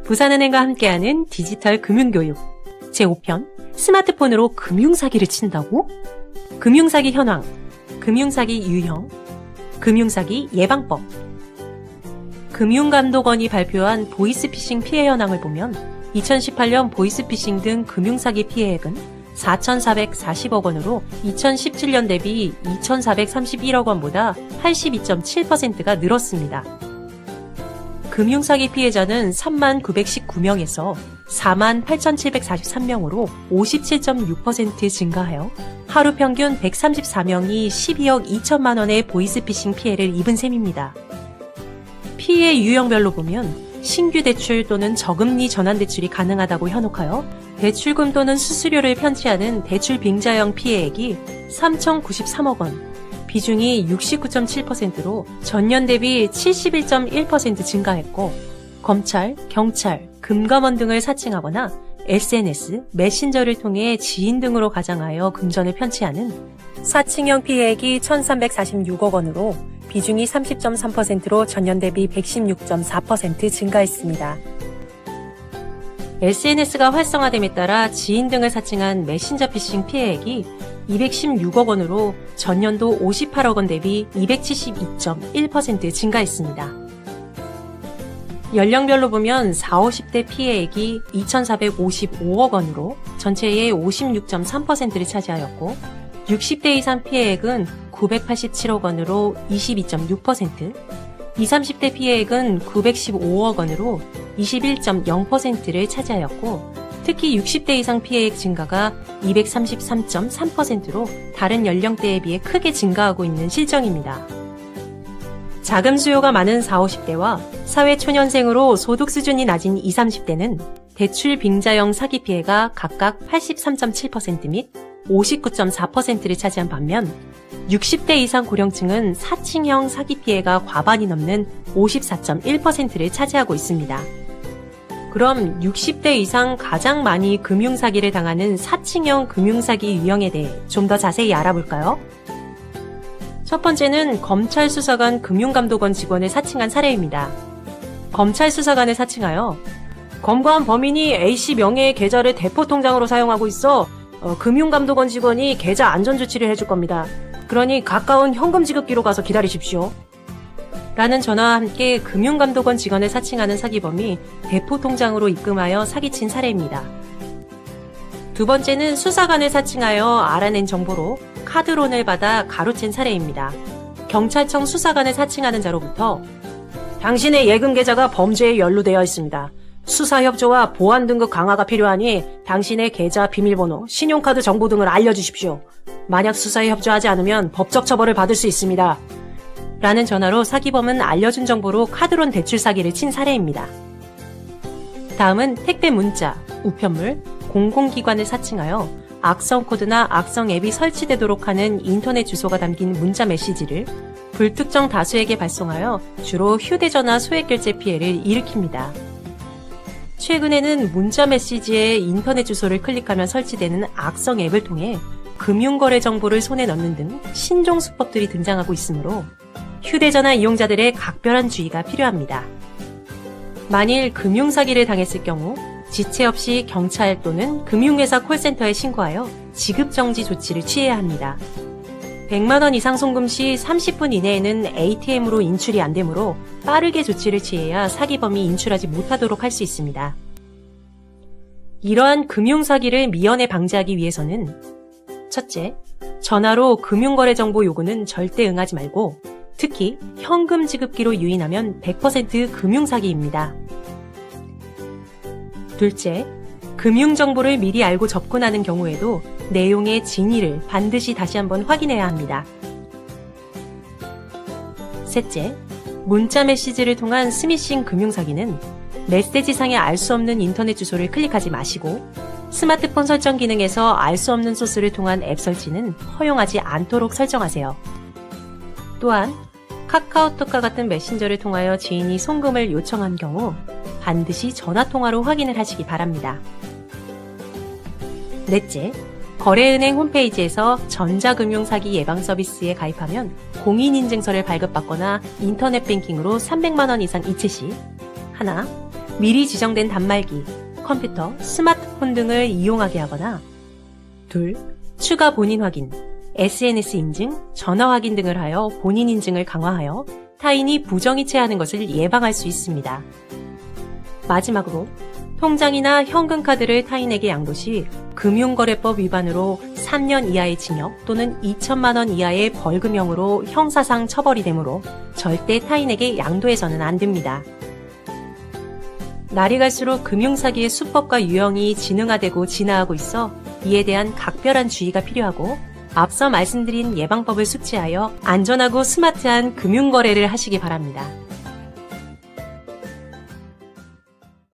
부산은행과 함께하는 디지털 금융교육 제5편 스마트폰으로 금융사기를 친다고? 금융사기 현황, 금융사기 유형, 금융사기 예방법. 금융감독원이 발표한 보이스피싱 피해 현황을 보면 2018년 보이스피싱 등 금융사기 피해액은 4,440억 원으로 2017년 대비 2,431억 원보다 82.7%가 늘었습니다. 금융사기 피해자는 39,919명에서 48,743명으로 57.6% 증가하여 하루 평균 134명이 12억 2천만 원의 보이스피싱 피해를 입은 셈입니다. 피해 유형별로 보면 신규 대출 또는 저금리 전환 대출이 가능하다고 현혹하여 대출금 또는 수수료를 편취하는 대출 빙자형 피해액이 3,093억 원, 비중이 69.7%로 전년 대비 71.1% 증가했고, 검찰, 경찰, 금감원 등을 사칭하거나 SNS, 메신저를 통해 지인 등으로 가장하여 금전을 편취하는 사칭형 피해액이 1,346억 원으로 비중이 30.3%로 전년 대비 116.4% 증가했습니다. SNS가 활성화됨에 따라 지인 등을 사칭한 메신저 피싱 피해액이 216억 원으로 전년도 58억 원 대비 272.1% 증가했습니다. 연령별로 보면 40, 50대 피해액이 2,455억 원으로 전체의 56.3%를 차지하였고 60대 이상 피해액은 987억 원으로 22.6%, 20, 30대 피해액은 915억 원으로 21.0%를 차지하였고 특히 60대 이상 피해액 증가가 233.3%로 다른 연령대에 비해 크게 증가하고 있는 실정입니다. 자금 수요가 많은 40, 50대와 사회초년생으로 소득 수준이 낮은 20, 30대는 대출 빙자형 사기 피해가 각각 83.7% 및 59.4%를 차지한 반면 60대 이상 고령층은 사칭형 사기 피해가 과반이 넘는 54.1%를 차지하고 있습니다. 그럼 60대 이상 가장 많이 금융사기를 당하는 사칭형 금융사기 유형에 대해 좀 더 자세히 알아볼까요? 첫 번째는 검찰 수사관 금융감독원 직원을 사칭한 사례입니다. 검찰 수사관을 사칭하여 검거한 범인이 A씨 명의의 계좌를 대포통장으로 사용하고 있어 금융감독원 직원이 계좌 안전조치를 해줄 겁니다. 그러니 가까운 현금 지급기로 가서 기다리십시오. 라는 전화와 함께 금융감독원 직원을 사칭하는 사기범이 대포통장으로 입금하여 사기친 사례입니다. 두 번째는 수사관을 사칭하여 알아낸 정보로 카드론을 받아 가로챈 사례입니다. 경찰청 수사관을 사칭하는 자로부터 당신의 예금 계좌가 범죄에 연루되어 있습니다. 수사 협조와 보안 등급 강화가 필요하니 당신의 계좌 비밀번호, 신용카드 정보 등을 알려주십시오. 만약 수사에 협조하지 않으면 법적 처벌을 받을 수 있습니다. 라는 전화로 사기범은 알려준 정보로 카드론 대출 사기를 친 사례입니다. 다음은 택배 문자, 우편물, 공공기관을 사칭하여 악성 코드나 악성 앱이 설치되도록 하는 인터넷 주소가 담긴 문자 메시지를 불특정 다수에게 발송하여 주로 휴대전화 소액결제 피해를 일으킵니다. 최근에는 문자 메시지에 인터넷 주소를 클릭하면 설치되는 악성 앱을 통해 금융거래 정보를 손에 넣는 등 신종 수법들이 등장하고 있으므로 휴대전화 이용자들의 각별한 주의가 필요합니다. 만일 금융사기를 당했을 경우 지체 없이 경찰 또는 금융회사 콜센터에 신고하여 지급정지 조치를 취해야 합니다. 100만 원 이상 송금 시 30분 이내에는 ATM으로 인출이 안 되므로 빠르게 조치를 취해야 사기범이 인출하지 못하도록 할 수 있습니다. 이러한 금융사기를 미연에 방지하기 위해서는 첫째, 전화로 금융거래 정보 요구는 절대 응하지 말고 특히 현금 지급기로 유인하면 100% 금융사기입니다. 둘째, 금융정보를 미리 알고 접근하는 경우에도 내용의 진위를 반드시 다시 한번 확인해야 합니다. 셋째, 문자 메시지를 통한 스미싱 금융사기는 메시지상에 알 수 없는 인터넷 주소를 클릭하지 마시고 스마트폰 설정 기능에서 알 수 없는 소스를 통한 앱 설치는 허용하지 않도록 설정하세요. 또한 카카오톡과 같은 메신저를 통하여 지인이 송금을 요청한 경우 반드시 전화통화로 확인을 하시기 바랍니다. 넷째, 거래은행 홈페이지에서 전자금융사기 예방 서비스에 가입하면 공인인증서를 발급받거나 인터넷 뱅킹으로 300만 원 이상 이체 시 하나, 미리 지정된 단말기, 컴퓨터, 스마트폰 등을 이용하게 하거나 2. 추가 본인 확인, SNS 인증, 전화 확인 등을 하여 본인 인증을 강화하여 타인이 부정이체하는 것을 예방할 수 있습니다. 마지막으로 통장이나 현금카드를 타인에게 양도 시 금융거래법 위반으로 3년 이하의 징역 또는 2천만 원 이하의 벌금형으로 형사상 처벌이 되므로 절대 타인에게 양도해서는 안 됩니다. 날이 갈수록 금융사기의 수법과 유형이 진흥화되고 진화하고 있어 이에 대한 각별한 주의가 필요하고 앞서 말씀드린 예방법을 숙지하여 안전하고 스마트한 금융거래를 하시기 바랍니다.